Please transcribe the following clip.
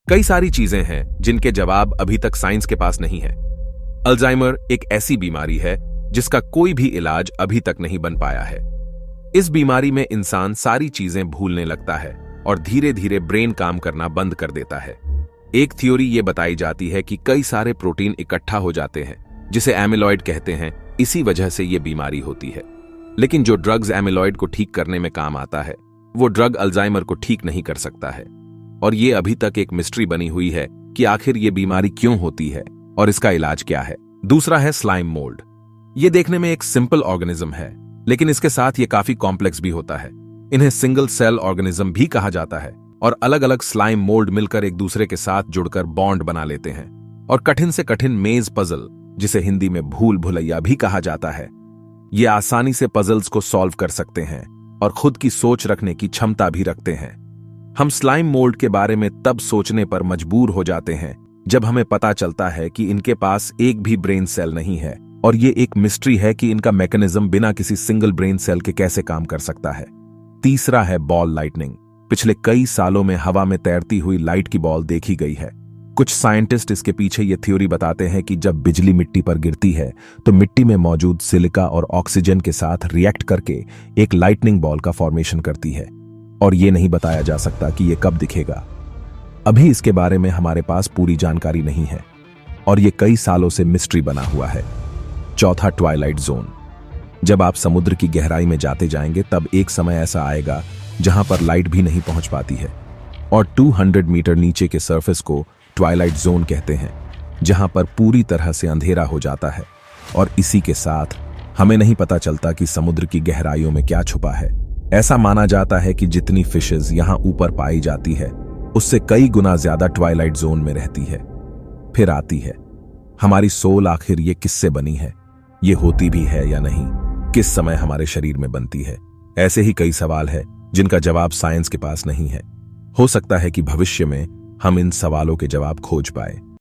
कई सारी चीजें हैं जिनके जवाब अभी तक साइंस के पास नहीं है। अल्जाइमर एक ऐसी बीमारी है जिसका कोई भी इलाज अभी तक नहीं बन पाया है। इस बीमारी में इंसान सारी चीजें भूलने लगता है और धीरे धीरे ब्रेन काम करना बंद कर देता है। एक थ्योरी ये बताई जाती है कि कई सारे प्रोटीन इकट्ठा हो जाते हैं जिसे एमिलॉइड कहते हैं, इसी वजह से ये बीमारी होती है। लेकिन जो ड्रग्स एमिलॉइड को ठीक करने में काम आता है, वो ड्रग अल्जाइमर को ठीक नहीं कर सकता है। और ये अभी तक एक मिस्ट्री बनी हुई है कि आखिर ये बीमारी क्यों होती है और इसका इलाज क्या है। दूसरा है स्लाइम मोल्ड। ये देखने में एक सिंपल ऑर्गेनिज्म है, लेकिन इसके साथ ये काफी कॉम्प्लेक्स भी होता है। इन्हें सिंगल सेल ऑर्गेनिज्म भी कहा जाता है और अलग अलग स्लाइम मोल्ड मिलकर एक दूसरे के साथ जुड़कर बॉन्ड बना लेते हैं और कठिन से कठिन मेज पजल, जिसे हिंदी में भूल भुलैया भी कहा जाता है, ये आसानी से पजल्स को सॉल्व कर सकते हैं और खुद की सोच रखने की क्षमता भी रखते हैं। हम स्लाइम मोल्ड के बारे में तब सोचने पर मजबूर हो जाते हैं जब हमें पता चलता है कि इनके पास एक भी ब्रेन सेल नहीं है और ये एक मिस्ट्री है कि इनका मैकेनिज्म बिना किसी सिंगल ब्रेन सेल के कैसे काम कर सकता है। तीसरा है बॉल लाइटनिंग। पिछले कई सालों में हवा में तैरती हुई लाइट की बॉल देखी गई है। कुछ साइंटिस्ट इसके पीछे ये थ्योरी बताते हैं कि जब बिजली मिट्टी पर गिरती है तो मिट्टी में मौजूद सिलिका और ऑक्सीजन के साथ रिएक्ट करके एक लाइटनिंग बॉल का फॉर्मेशन करती है और ये नहीं बताया जा सकता कि ये कब दिखेगा। अभी इसके बारे में हमारे पास पूरी जानकारी नहीं है और ये कई सालों से मिस्ट्री बना हुआ है। चौथा, ट्वाइलाइट जोन। जब आप समुद्र की गहराई में जाते जाएंगे तब एक समय ऐसा आएगा जहां पर लाइट भी नहीं पहुंच पाती है और 200 मीटर नीचे के सरफेस को ट्वाइलाइट जोन कहते हैं, जहां पर पूरी तरह से अंधेरा हो जाता है और इसी के साथ हमें नहीं पता चलता कि समुद्र की गहराइयों में क्या छुपा है। ऐसा माना जाता है कि जितनी फिशेस यहां ऊपर पाई जाती है उससे कई गुना ज्यादा ट्वाइलाइट जोन में रहती है। फिर आती है हमारी सोल। आखिर ये किससे बनी है, ये होती भी है या नहीं, किस समय हमारे शरीर में बनती है। ऐसे ही कई सवाल है जिनका जवाब साइंस के पास नहीं है। हो सकता है कि भविष्य में हम इन सवालों के जवाब खोज पाए।